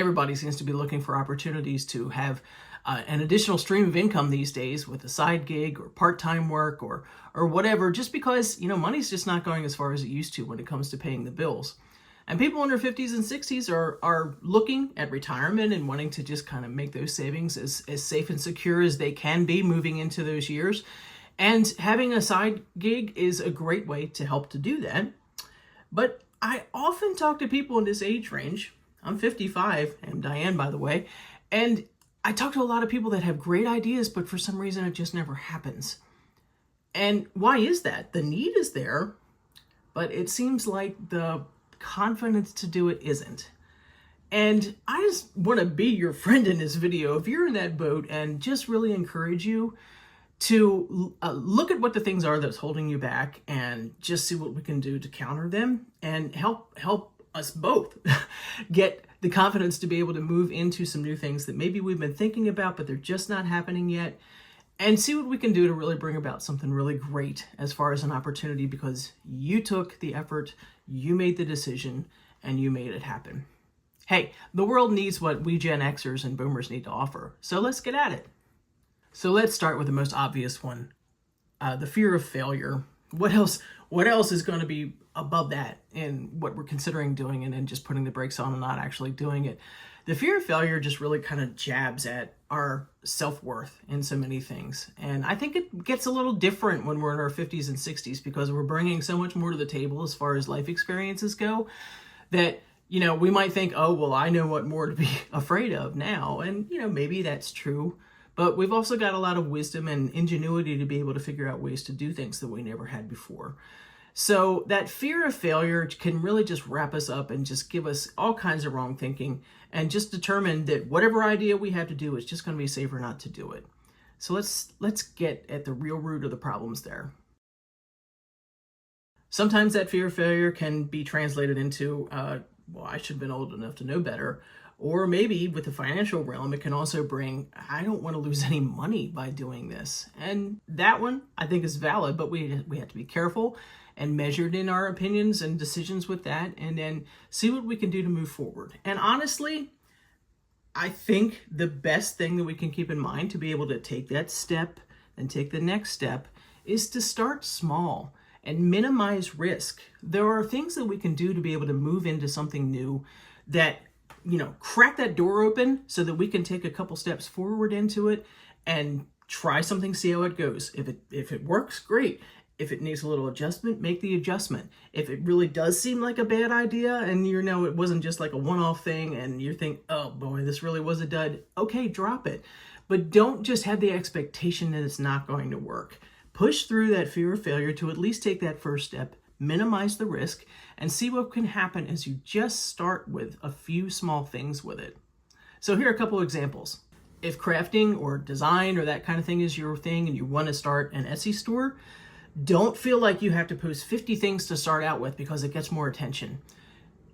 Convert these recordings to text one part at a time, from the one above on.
Everybody seems to be looking for opportunities to have an additional stream of income these days with a side gig or part-time work or whatever, just because, money's just not going as far as it used to when it comes to paying the bills. And people in their 50s and 60s are looking at retirement and wanting to just kind of make those savings as safe and secure as they can be moving into those years. And having a side gig is a great way to help to do that. But I often talk to people in this age range. I'm 55, I'm Diane, by the way, and I talk to a lot of people that have great ideas, but for some reason it just never happens. And why is that? The need is there, but it seems like the confidence to do it isn't. And I just want to be your friend in this video if you're in that boat, and just really encourage you to look at what the things are that's holding you back and just see what we can do to counter them and help us both get the confidence to be able to move into some new things that maybe we've been thinking about, but they're just not happening yet, and see what we can do to really bring about something really great as far as an opportunity, because you took the effort, you made the decision, and you made it happen. Hey, the world needs what we Gen Xers and Boomers need to offer, so let's get at it. So let's start with the most obvious one, the fear of failure. What else is going to be above that in what we're considering doing and then just putting the brakes on and not actually doing it? The fear of failure just really kind of jabs at our self-worth in so many things. And I think it gets a little different when we're in our 50s and 60s, because we're bringing so much more to the table as far as life experiences go that, we might think, oh, well, I know what more to be afraid of now. And, maybe that's true. But we've also got a lot of wisdom and ingenuity to be able to figure out ways to do things that we never had before. So that fear of failure can really just wrap us up and just give us all kinds of wrong thinking, and just determine that whatever idea we have to do is just going to be safer not to do it. So let's get at the real root of the problems there. Sometimes that fear of failure can be translated into, well, I should have been old enough to know better. Or maybe with the financial realm, it can also bring, I don't want to lose any money by doing this. And that one I think is valid, but we have to be careful and measured in our opinions and decisions with that, and then see what we can do to move forward. And honestly, I think the best thing that we can keep in mind to be able to take that step and take the next step is to start small and minimize risk. There are things that we can do to be able to move into something new that, crack that door open so that we can take a couple steps forward into it and try something, see how it goes. If it works, great. If it needs a little adjustment, make the adjustment. If it really does seem like a bad idea and it wasn't just like a one-off thing and you think, oh boy, this really was a dud, okay, drop it. But don't just have the expectation that it's not going to work. Push through that fear of failure to at least take that first step, minimize the risk, and see what can happen as you just start with a few small things with it. So here are a couple examples. If crafting or design or that kind of thing is your thing and you want to start an Etsy store, don't feel like you have to post 50 things to start out with because it gets more attention.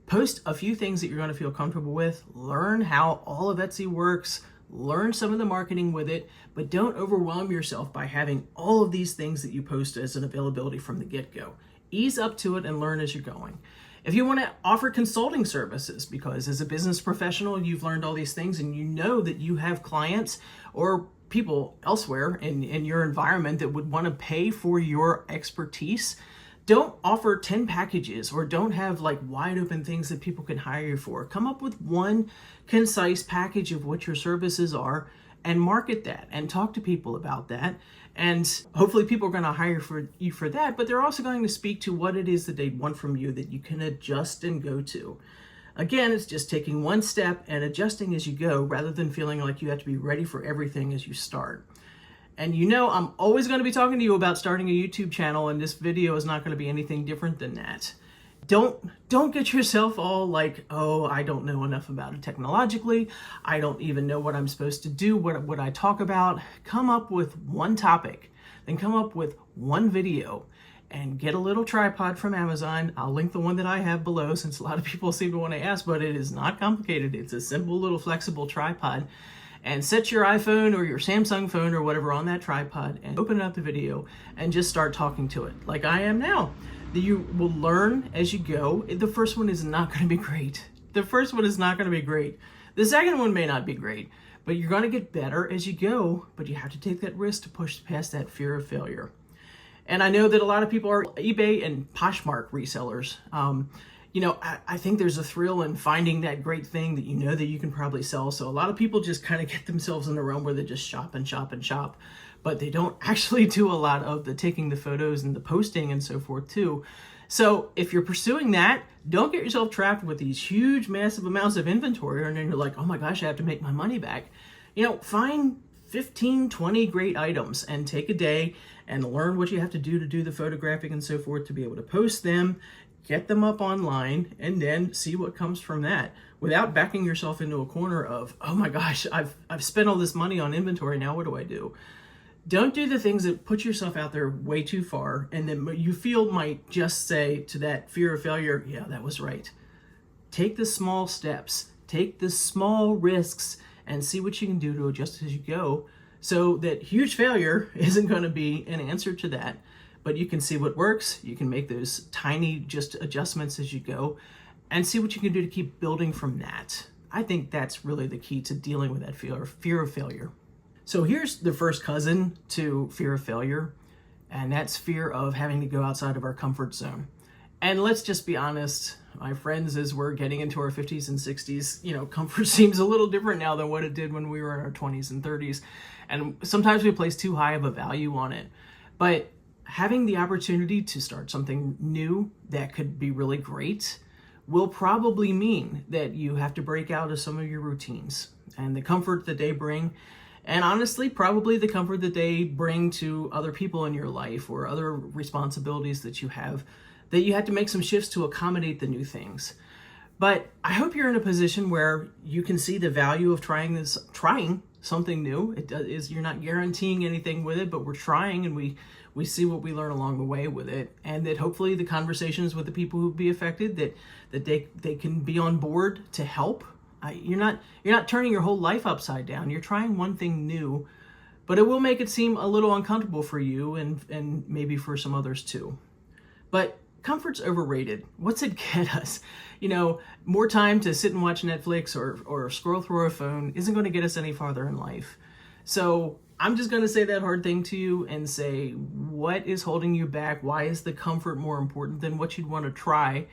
Post a few things that you're going to feel comfortable with, learn how all of Etsy works, learn some of the marketing with it, but don't overwhelm yourself by having all of these things that you post as an availability from the get-go. Ease up to it and learn as you're going. If you want to offer consulting services, because as a business professional, you've learned all these things and you know that you have clients or people elsewhere in your environment that would want to pay for your expertise, don't offer 10 packages or don't have like wide open things that people can hire you for. Come up with one concise package of what your services are and market that and talk to people about that. And hopefully people are going to hire you for that, but they're also going to speak to what it is that they want from you that you can adjust and go to. Again, it's just taking one step and adjusting as you go rather than feeling like you have to be ready for everything as you start. And I'm always going to be talking to you about starting a YouTube channel, and this video is not going to be anything different than that. Don't get yourself all like, oh, I don't know enough about it technologically. I don't even know what I'm supposed to do, what I talk about. Come up with one topic, then come up with one video, and get a little tripod from Amazon. I'll link the one that I have below since a lot of people seem to want to ask, but it is not complicated. It's a simple little flexible tripod. And set your iPhone or your Samsung phone or whatever on that tripod and open up the video and just start talking to it like I am now. You will learn as you go. The first one is not going to be great. The The second one may not be great, but you're going to get better as you go, but you have to take that risk to push past that fear of failure. And I know that a lot of people are eBay and Poshmark resellers. I think there's a thrill in finding that great thing that you know that you can probably sell. So a lot of people just kind of get themselves in the realm where they just shop and shop and shop, but they don't actually do a lot of the taking the photos and the posting and so forth too. So if you're pursuing that, don't get yourself trapped with these huge, massive amounts of inventory, and then you're like, oh my gosh, I have to make my money back. Find 15, 20 great items and take a day and learn what you have to do the photographing and so forth to be able to post them, get them up online, and then see what comes from that without backing yourself into a corner of, oh my gosh, I've spent all this money on inventory, now what do I do? Don't do the things that put yourself out there way too far and then you feel might just say to that fear of failure, yeah, that was right. Take the small steps, take the small risks, and see what you can do to adjust as you go, so that huge failure isn't going to be an answer to that. But you can see what works, you can make those tiny just adjustments as you go, and see what you can do to keep building from that. I think that's really the key to dealing with that fear of failure. So here's the first cousin to fear of failure, and that's fear of having to go outside of our comfort zone. And let's just be honest, my friends, as we're getting into our 50s and 60s, comfort seems a little different now than what it did when we were in our 20s and 30s. And sometimes we place too high of a value on it. But having the opportunity to start something new that could be really great will probably mean that you have to break out of some of your routines and the comfort that they bring. And honestly, probably the comfort that they bring to other people in your life or other responsibilities that you have to make some shifts to accommodate the new things. But I hope you're in a position where you can see the value of trying something new. You're not guaranteeing anything with it, but we're trying, and we see what we learn along the way with it. And that hopefully the conversations with the people who be affected, that they can be on board to help. You're not turning your whole life upside down. You're trying one thing new, but it will make it seem a little uncomfortable for you and maybe for some others too. But comfort's overrated. What's it get us? More time to sit and watch Netflix or scroll through our phone isn't going to get us any farther in life. So I'm just going to say that hard thing to you and say, what is holding you back? Why is the comfort more important than what you'd want to try?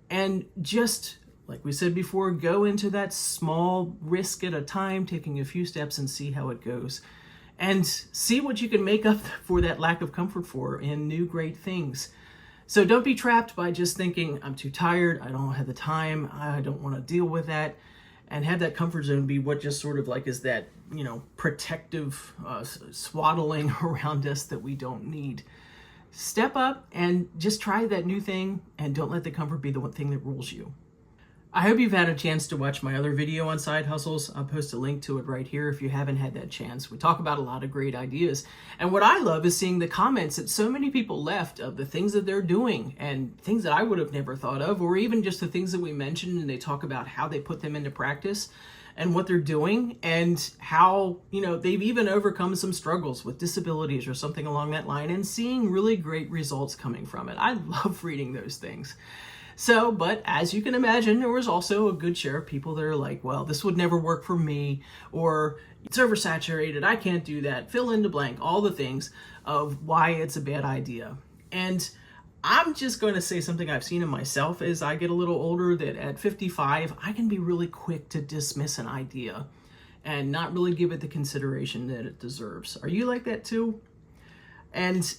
And just like we said before, go into that small risk at a time, taking a few steps and see how it goes. And see what you can make up for that lack of comfort for in new great things. So don't be trapped by just thinking, I'm too tired, I don't have the time, I don't want to deal with that. And have that comfort zone be what just sort of like is that, protective swaddling around us that we don't need. Step up and just try that new thing, and don't let the comfort be the one thing that rules you. I hope you've had a chance to watch my other video on side hustles. I'll post a link to it right here if you haven't had that chance. We talk about a lot of great ideas. And what I love is seeing the comments that so many people left of the things that they're doing and things that I would have never thought of, or even just the things that we mentioned, and they talk about how they put them into practice and what they're doing and how, they've even overcome some struggles with disabilities or something along that line, and seeing really great results coming from it. I love reading those things. So, but as you can imagine, there was also a good share of people that are like, well, this would never work for me, or it's oversaturated, I can't do that, fill in the blank, all the things of why it's a bad idea. And I'm just going to say something I've seen in myself as I get a little older, that at 55, I can be really quick to dismiss an idea and not really give it the consideration that it deserves. Are you like that too? And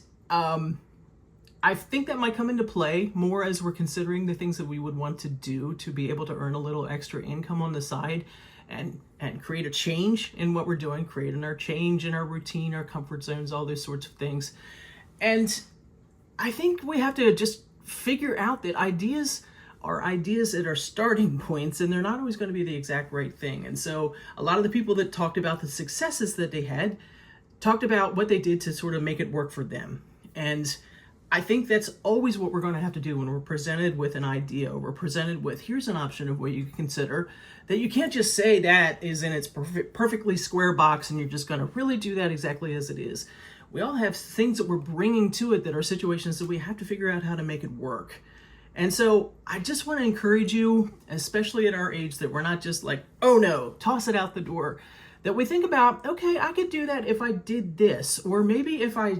I think that might come into play more as we're considering the things that we would want to do to be able to earn a little extra income on the side and create a change in what we're doing, creating our change in our routine, our comfort zones, all those sorts of things. And I think we have to just figure out that ideas are ideas at our starting points, and they're not always going to be the exact right thing. And so a lot of the people that talked about the successes that they had talked about what they did to sort of make it work for them. And I think that's always what we're going to have to do when we're presented with an idea, or we're presented with, here's an option of what you can consider, that you can't just say that is in its perfectly square box and you're just going to really do that exactly as it is. We all have things that we're bringing to it that are situations that we have to figure out how to make it work. And so I just want to encourage you, especially at our age, that we're not just like, oh no, toss it out the door. That we think about, okay, I could do that if I did this, or maybe if I,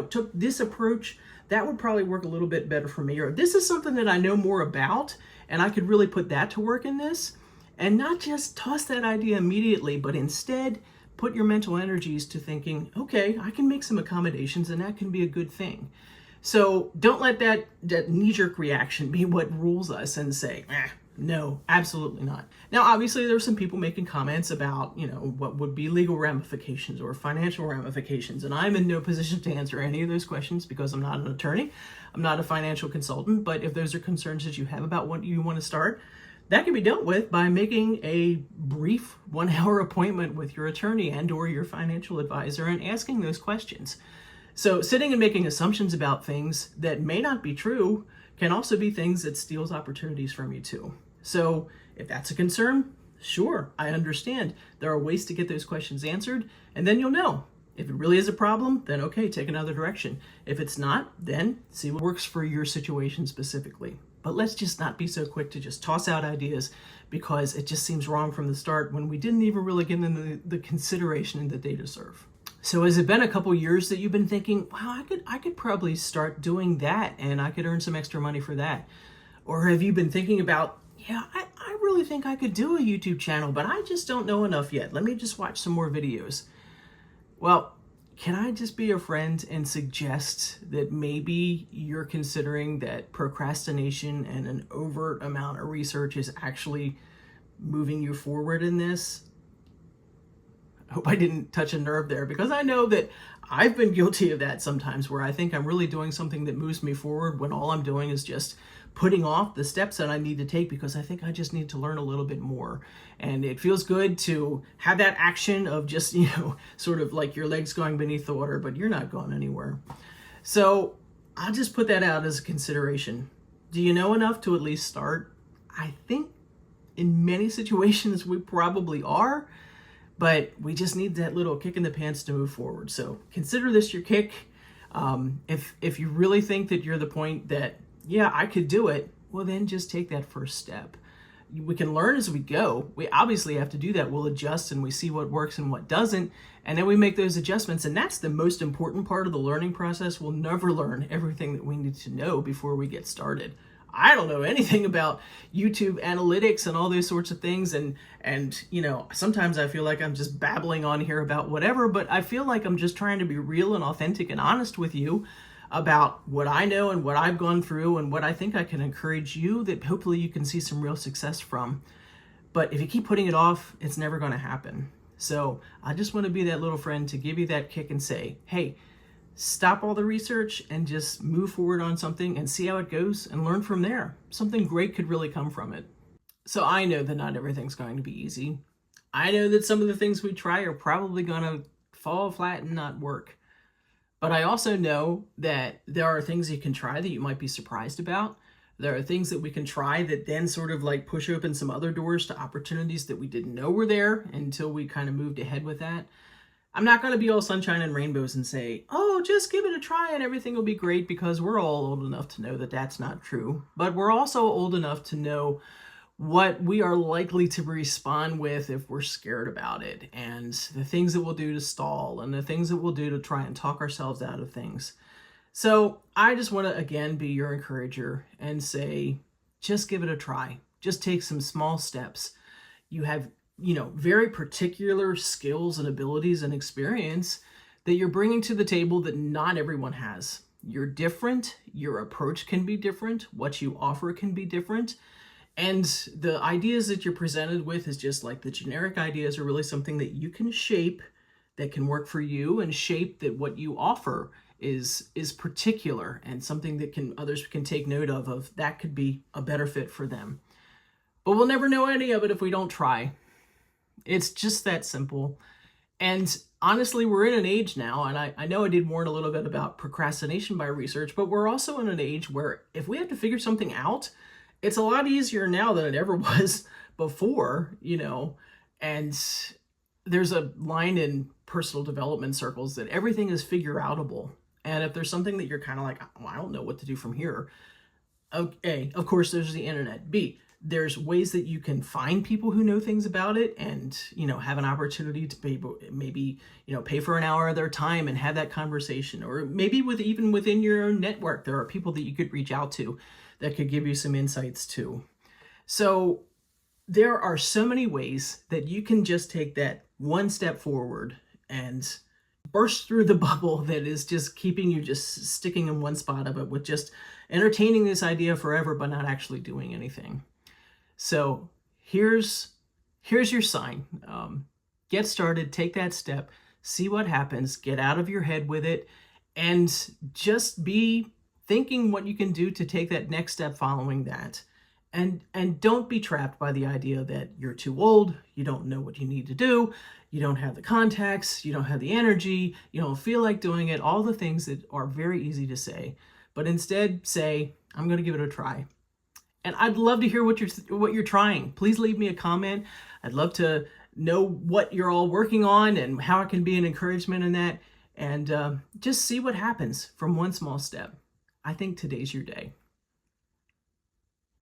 took this approach, that would probably work a little bit better for me. Or this is something that I know more about, and I could really put that to work in this. And not just toss that idea immediately, but instead put your mental energies to thinking, okay, I can make some accommodations, and that can be a good thing. So don't let that knee-jerk reaction be what rules us and say, no, absolutely not. Now, obviously, there's some people making comments about, what would be legal ramifications or financial ramifications. And I'm in no position to answer any of those questions because I'm not an attorney. I'm not a financial consultant. But if those are concerns that you have about what you want to start, that can be dealt with by making a brief 1-hour appointment with your attorney and or your financial advisor and asking those questions. So sitting and making assumptions about things that may not be true can also be things that steals opportunities from you too. So if that's a concern, sure, I understand. There are ways to get those questions answered, and then you'll know. If it really is a problem, then okay, take another direction. If it's not, then see what works for your situation specifically. But let's just not be so quick to just toss out ideas because it just seems wrong from the start when we didn't even really give them the consideration that they deserve. So has it been a couple years that you've been thinking, wow, I could probably start doing that and I could earn some extra money for that? Or have you been thinking about, yeah, I really think I could do a YouTube channel, but I just don't know enough yet. Let me just watch some more videos. Well, can I just be a friend and suggest that maybe you're considering that procrastination and an overt amount of research is actually moving you forward in this? I hope I didn't touch a nerve there, because I know that I've been guilty of that sometimes, where I think I'm really doing something that moves me forward when all I'm doing is just putting off the steps that I need to take because I think I just need to learn a little bit more. And it feels good to have that action of just, sort of like your legs going beneath the water, but you're not going anywhere. So I'll just put that out as a consideration. Do you know enough to at least start? I think in many situations we probably are, but we just need that little kick in the pants to move forward. So consider this your kick. If you really think that you're the point that, yeah, I could do it, well, then just take that first step. We can learn as we go. We obviously have to do that. We'll adjust and we see what works and what doesn't, and then we make those adjustments. And that's the most important part of the learning process. We'll never learn everything that we need to know before we get started. I don't know anything about YouTube analytics and all those sorts of things. And sometimes I feel like I'm just babbling on here about whatever, but I feel like I'm just trying to be real and authentic and honest with you about what I know and what I've gone through and what I think I can encourage you that hopefully you can see some real success from. But if you keep putting it off, it's never going to happen. So I just want to be that little friend to give you that kick and say, hey, stop all the research and just move forward on something and see how it goes and learn from there. Something great could really come from it. So I know that not everything's going to be easy. I know that some of the things we try are probably going to fall flat and not work. But I also know that there are things you can try that you might be surprised about. There are things that we can try that then sort of like push open some other doors to opportunities that we didn't know were there until we kind of moved ahead with that. I'm not going to be all sunshine and rainbows and say, oh, just give it a try and everything will be great, because we're all old enough to know that that's not true. But we're also old enough to know what we are likely to respond with if we're scared about it, and the things that we'll do to stall, and the things that we'll do to try and talk ourselves out of things. So I just want to, again, be your encourager and say, just give it a try. Just take some small steps. You have, very particular skills and abilities and experience that you're bringing to the table that not everyone has. You're different. Your approach can be different. What you offer can be different. And the ideas that you're presented with is just like the generic ideas are really something that you can shape, that can work for you, and shape that what you offer is particular and something that others can take note of that could be a better fit for them. But we'll never know any of it if we don't try. It's just that simple. And honestly, we're in an age now, and I know I did warn a little bit about procrastination by research, but we're also in an age where if we have to figure something out, it's a lot easier now than it ever was before, and there's a line in personal development circles that everything is figure outable. And if there's something that you're kind of like, well, I don't know what to do from here, Okay, of course, there's the internet. B, there's ways that you can find people who know things about it and, have an opportunity to maybe, pay for an hour of their time and have that conversation. Or maybe even within your own network, there are people that you could reach out to that could give you some insights too. So there are so many ways that you can just take that one step forward and burst through the bubble that is just keeping you just sticking in one spot of it with just entertaining this idea forever but not actually doing anything. So here's your sign. Get started, take that step, see what happens, get out of your head with it, and just be thinking what you can do to take that next step following that. And don't be trapped by the idea that you're too old, you don't know what you need to do, you don't have the contacts, you don't have the energy, you don't feel like doing it, all the things that are very easy to say. But instead say, I'm going to give it a try. And I'd love to hear what you're trying. Please leave me a comment. I'd love to know what you're all working on and how it can be an encouragement in that. And just see what happens from one small step. I think today's your day.